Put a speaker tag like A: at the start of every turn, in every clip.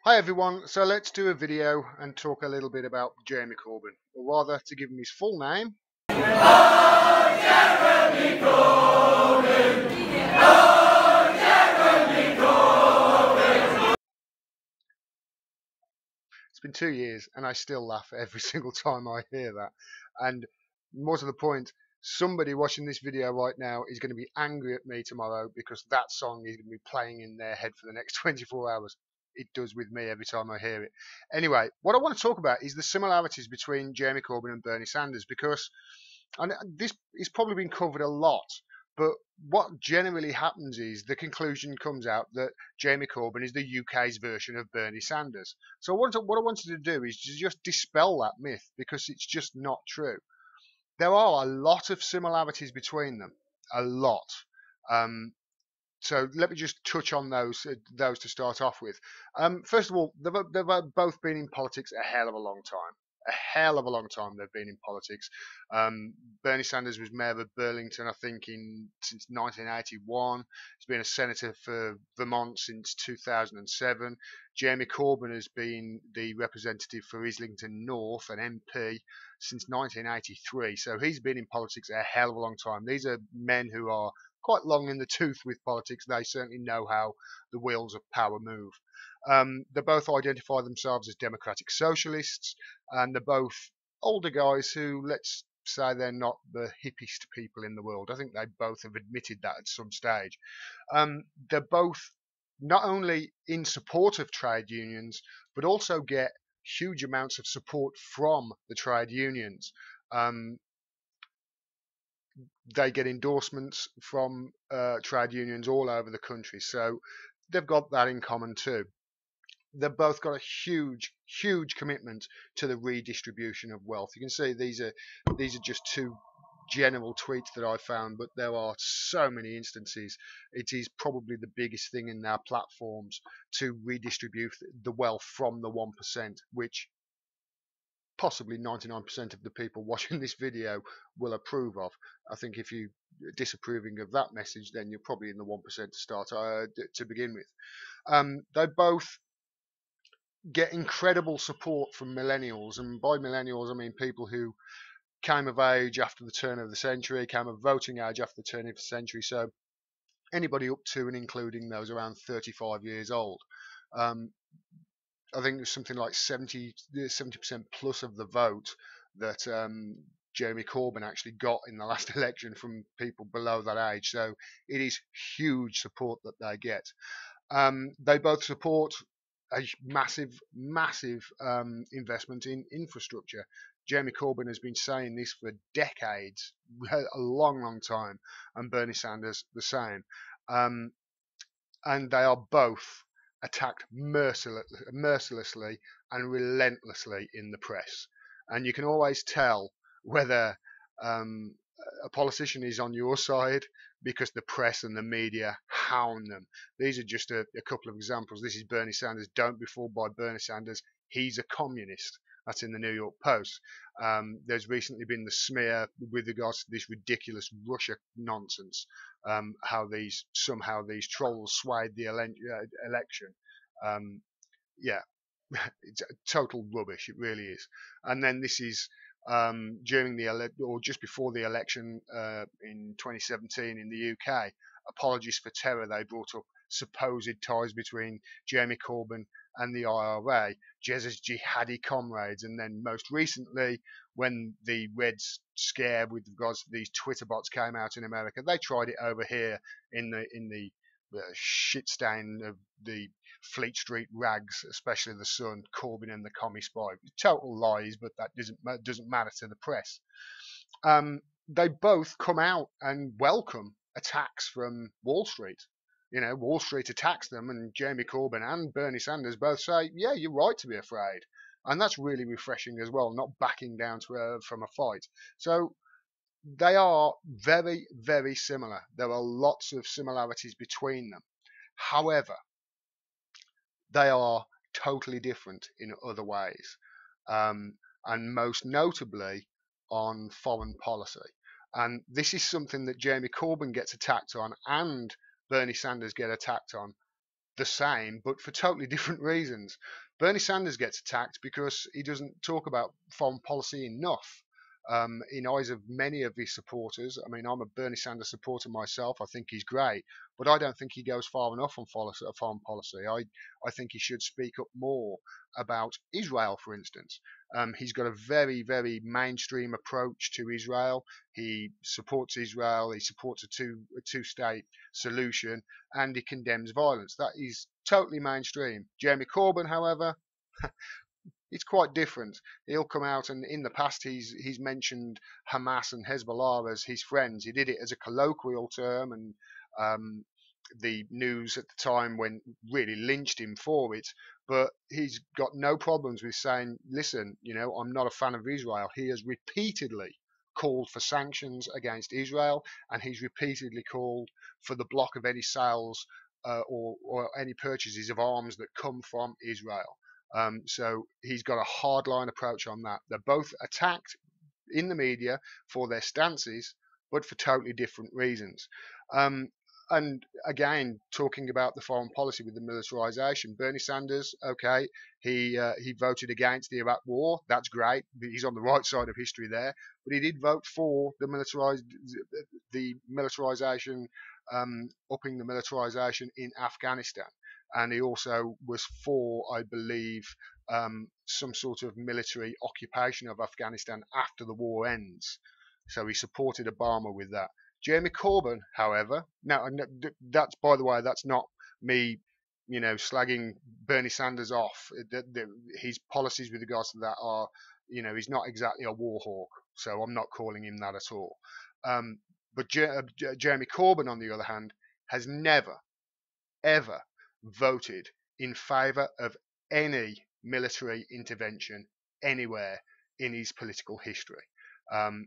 A: Hi everyone, so let's do a video and talk a little bit about Jeremy Corbyn, or rather to give him his full name. It's been 2 years and I still laugh every single time I hear that. And more to the point, somebody watching this video right now is going to be angry at me tomorrow because that song is going to be playing in their head for the next 24 hours. It does with me every time I hear it. Anyway, what I want to talk about is the similarities between Jeremy Corbyn and Bernie Sanders because and this is probably been covered a lot, but what generally happens is the conclusion comes out that Jeremy Corbyn is the UK's version of Bernie Sanders. So what I wanted to do is to just dispel that myth because it's just not true. There are a lot of similarities between them, a lot. Um, so let me just touch on those to start off with. First of all, they've both been in politics a hell of a long time. A hell of a long time they've been in politics. Bernie Sanders was mayor of Burlington, I think, since 1981. He's been a senator for Vermont since 2007. Jeremy Corbyn has been the representative for Islington North, an MP, since 1983. So he's been in politics a hell of a long time. These are men who are quite long in the tooth with politics. They certainly know how the wheels of power move. They both identify themselves as democratic socialists, and they're both older guys who, let's say, they're not the hippest people in the world. I think they both have admitted that at some stage. They're both not only in support of trade unions, but also get huge amounts of support from the trade unions. They get endorsements from trade unions all over the country. So they've got that in common too. They've both got a huge, huge commitment to the redistribution of wealth. You can see these are just two general tweets that I found, but there are so many instances. It is probably the biggest thing in their platforms to redistribute the wealth from the 1%, which possibly 99% of the people watching this video will approve of. I think if you're disapproving of that message, then you're probably in the 1% to start to begin with. They both get incredible support from millennials, and by millennials I mean people who came of age after the turn of the century, came of voting age after the turn of the century. So anybody up to and including those around 35 years old. I think there's something like 70% plus of the vote that Jeremy Corbyn actually got in the last election from people below that age. So it is huge support that they get. They both support a massive, massive investment in infrastructure. Jeremy Corbyn has been saying this for decades, a long, long time, and Bernie Sanders the same. And they are both attacked mercilessly and relentlessly in the press. And you can always tell whether a politician is on your side because the press and the media hound them. These are just a couple of examples. This is Bernie Sanders. Don't be fooled by Bernie Sanders. He's a communist. That's in the New York Post. There's recently been the smear with regards to this ridiculous Russia nonsense, how somehow these trolls swayed the election. Yeah, it's total rubbish. It really is. And then this is during or just before the election in 2017 in the UK. Apologies for Terror. They brought up supposed ties between Jeremy Corbyn and the IRA, Jez's jihadi comrades, and then most recently, when the Reds scare with regards to these Twitter bots came out in America, they tried it over here in the shit stain of the Fleet Street rags, especially the Sun, Corbyn and the commie spy. Total lies, but that doesn't matter to the press. They both come out and welcome attacks from Wall Street. Wall Street attacks them, and Jeremy Corbyn and Bernie Sanders both say, yeah, you're right to be afraid. And that's really refreshing as well, not backing down from a fight. So they are very, very similar. There are lots of similarities between them. However, they are totally different in other ways, and most notably on foreign policy. And this is something that Jeremy Corbyn gets attacked on and Bernie Sanders get attacked on the same, but for totally different reasons. Bernie Sanders gets attacked because he doesn't talk about foreign policy enough. In eyes of many of his supporters, I mean, I'm a Bernie Sanders supporter myself. I think he's great, but I don't think he goes far enough on foreign policy. I think he should speak up more about Israel, for instance. He's got a very, very mainstream approach to Israel. He supports Israel. He supports a two-state solution, and he condemns violence. That is totally mainstream. Jeremy Corbyn, however, it's quite different. He'll come out, and in the past he's mentioned Hamas and Hezbollah as his friends. He did it as a colloquial term, and the news at the time went really lynched him for it. But he's got no problems with saying, listen, I'm not a fan of Israel. He has repeatedly called for sanctions against Israel, and he's repeatedly called for the block of any sales or any purchases of arms that come from Israel. So he's got a hardline approach on that. They're both attacked in the media for their stances, but for totally different reasons. And again, talking about the foreign policy with the militarization, Bernie Sanders, okay, he voted against the Iraq War. That's great. He's on the right side of history there. But he did vote for the militarization, upping the militarization in Afghanistan. And he also was for, I believe, some sort of military occupation of Afghanistan after the war ends. So he supported Obama with that. Jeremy Corbyn, however, now that's, by the way, that's not me, slagging Bernie Sanders off. His policies with regards to that are, he's not exactly a war hawk, so I'm not calling him that at all. But Jeremy Corbyn, on the other hand, has never, ever voted in favour of any military intervention anywhere in his political history.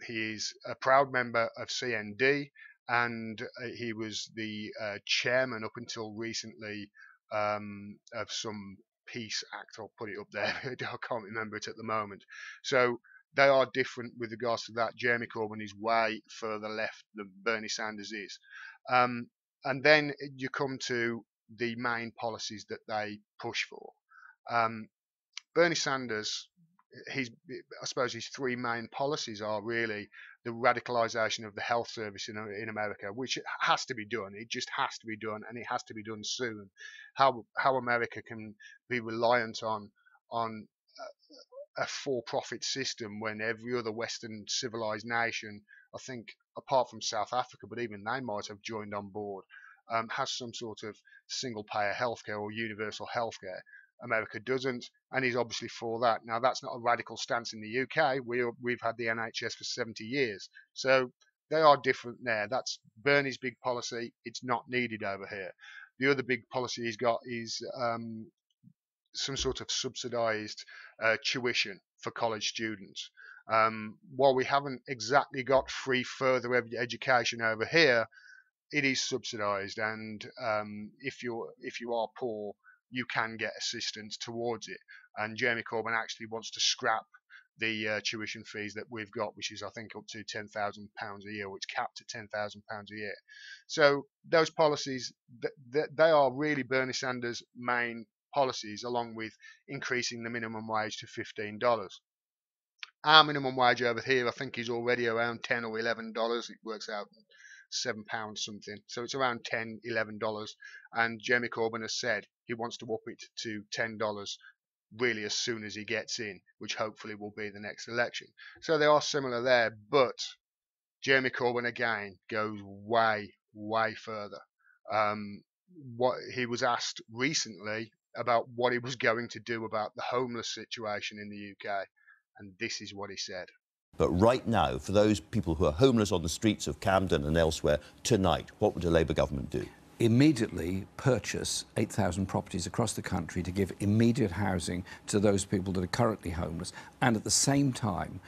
A: He is a proud member of CND, and he was the chairman up until recently of some peace act. I'll put it up there. I can't remember it at the moment. So they are different with regards to that. Jeremy Corbyn is way further left than Bernie Sanders is. And then you come to the main policies that they push for. Bernie Sanders, I suppose his three main policies are really the radicalisation of the health service in America, which has to be done. It just has to be done, and it has to be done soon. How America can be reliant on a for-profit system when every other Western civilized nation, I think, apart from South Africa, but even they might have joined on board, has some sort of single-payer healthcare or universal healthcare. America doesn't, and he's obviously for that. Now, that's not a radical stance in the UK. We've had the NHS for 70 years, so they are different there. That's Bernie's big policy. It's not needed over here. The other big policy he's got is some sort of subsidised tuition for college students. While we haven't exactly got free further education over here, it is subsidised, and if you are poor, you can get assistance towards it. And Jeremy Corbyn actually wants to scrap the tuition fees that we've got, which is, I think, up to £10,000 a year, which capped at £10,000 a year. So those policies, they are really Bernie Sanders' main policies, along with increasing the minimum wage to $15. Our minimum wage over here, I think, is already around $10 or $11. It works out £7 something, so it's around $10, $11, and Jeremy Corbyn has said he wants to up it to $10 really as soon as he gets in, which hopefully will be the next election. So they are similar there, but Jeremy Corbyn again goes way further. What he was asked recently about what he was going to do about the homeless situation in the UK, and this is what he said.
B: But right now, for those people who are homeless on the streets of Camden and elsewhere tonight, what would a Labour government do?
C: Immediately purchase 8,000 properties across the country to give immediate housing to those people that are currently homeless, and at the same time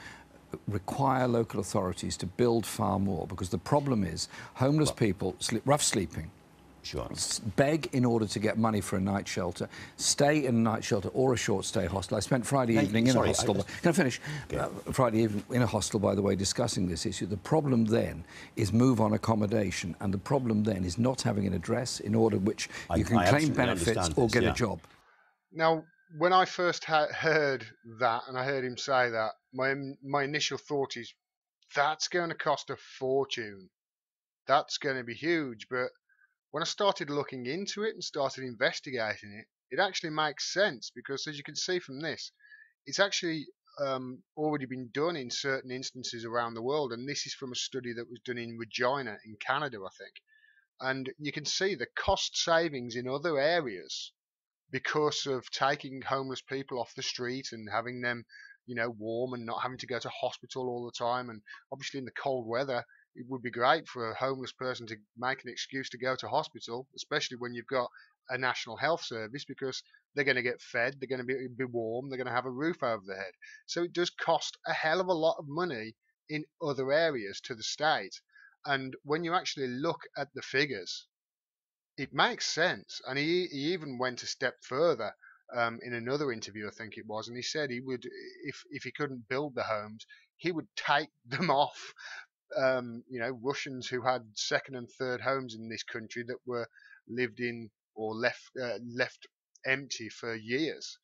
C: require local authorities to build far more, because the problem is homeless people rough sleeping,
B: Sure.
C: Beg in order to get money for a night shelter, stay in a night shelter or a short stay hostel. I spent Friday evening in a hostel. Can I finish? Okay. Friday evening in a hostel, by the way, discussing this issue. The problem then is move on accommodation, and the problem then is not having an address in order which you can claim benefits or get a job.
A: Now, when I first heard that, and I heard him say that, my initial thought is, that's going to cost a fortune. That's going to be huge. But when I started looking into it and started investigating it, it actually makes sense, because as you can see from this, it's actually already been done in certain instances around the world. And this is from a study that was done in Regina in Canada, I think. And you can see the cost savings in other areas because of taking homeless people off the street and having them, warm and not having to go to hospital all the time. And obviously in the cold weather, it would be great for a homeless person to make an excuse to go to hospital, especially when you've got a national health service, because they're going to get fed, they're going to be warm, they're going to have a roof over their head. So it does cost a hell of a lot of money in other areas to the state. And when you actually look at the figures, it makes sense. And he even went a step further in another interview, I think it was, and he said he would, if he couldn't build the homes, he would take them off. Russians who had second and third homes in this country that were lived in or left empty for years.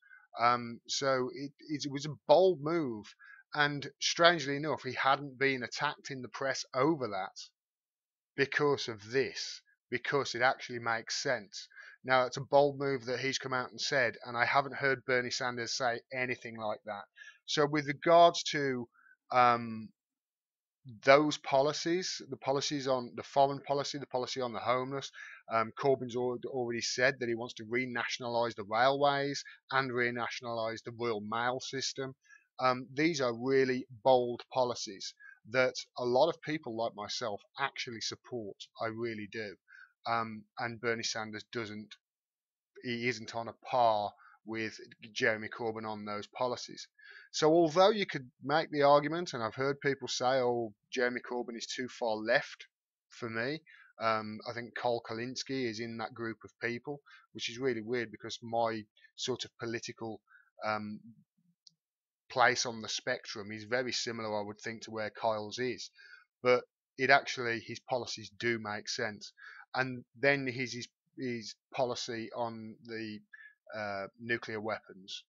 A: So it was a bold move, and strangely enough, he hadn't been attacked in the press over that because of this, because it actually makes sense. Now, it's a bold move that he's come out and said, and I haven't heard Bernie Sanders say anything like that. So with regards to those policies, the policies on the foreign policy, the policy on the homeless, Corbyn's already said that he wants to renationalise the railways and renationalise the Royal Mail system. These are really bold policies that a lot of people like myself actually support. I really do. And Bernie Sanders doesn't. He isn't on a par with Jeremy Corbyn on those policies. So although you could make the argument, and I've heard people say, oh, Jeremy Corbyn is too far left for me. I think Cole Kalinske is in that group of people, which is really weird because my sort of political place on the spectrum is very similar, I would think, to where Kyle's is. But his policies do make sense. And then his policy on the nuclear weapons.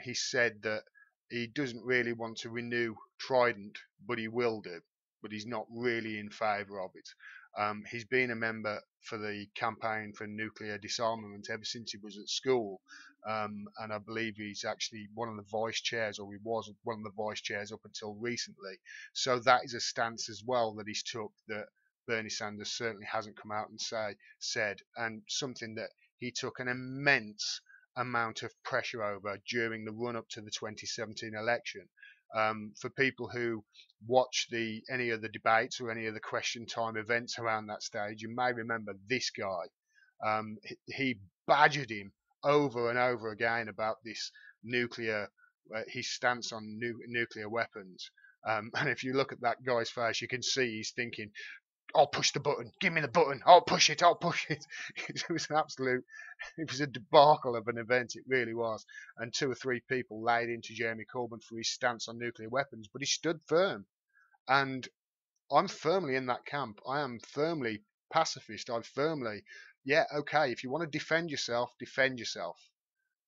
A: He said that he doesn't really want to renew Trident, but he will do. But he's not really in favour of it. He's been a member for the campaign for nuclear disarmament ever since he was at school. And I believe he's actually one of the vice chairs, or he was one of the vice chairs up until recently. So that is a stance as well that he's took, that Bernie Sanders certainly hasn't come out and said, and something that he took an immense amount of pressure over during the run up to the 2017 election. For people who watch any of the debates or any of the question time events around that stage, you may remember this guy. He badgered him over and over again about this nuclear, his stance on nuclear weapons. And if you look at that guy's face, you can see he's thinking, I'll push the button. Give me the button. I'll push it. I'll push it. It was a debacle of an event. It really was. And 2 or 3 people laid into Jeremy Corbyn for his stance on nuclear weapons, but he stood firm. And I'm firmly in that camp. I am firmly pacifist. I'm firmly, okay, if you want to defend yourself, defend yourself.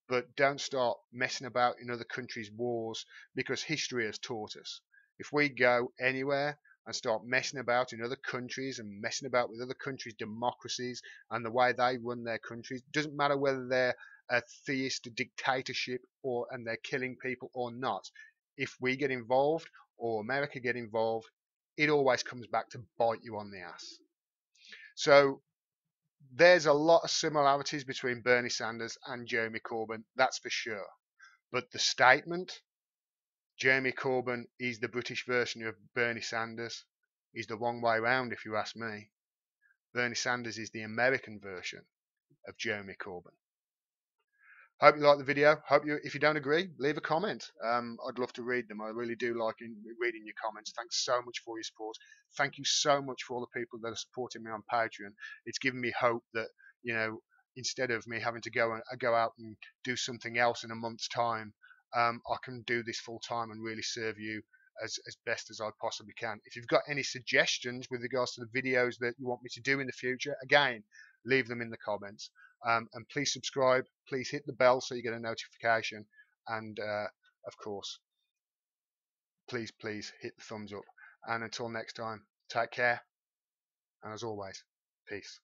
A: But don't start messing about in other countries' wars, because history has taught us. If we go anywhere and start messing about in other countries and messing about with other countries' democracies and the way they run their countries, doesn't matter whether they're a theist dictatorship and they're killing people or not. If we get involved or America get involved, it always comes back to bite you on the ass. So there's a lot of similarities between Bernie Sanders and Jeremy Corbyn, that's for sure. But the statement, Jeremy Corbyn is the British version of Bernie Sanders, is the wrong way round if you ask me. Bernie Sanders is the American version of Jeremy Corbyn. Hope you like the video. If you don't agree, leave a comment. I'd love to read them. I really do like reading your comments. Thanks so much for your support. Thank you so much for all the people that are supporting me on Patreon. It's given me hope that you know, instead of me having to go out and do something else in a month's time, I can do this full time and really serve you as best as I possibly can. If you've got any suggestions with regards to the videos that you want me to do in the future, again, leave them in the comments. And please subscribe, please hit the bell so you get a notification, and of course, please hit the thumbs up. And until next time, take care, and as always, peace.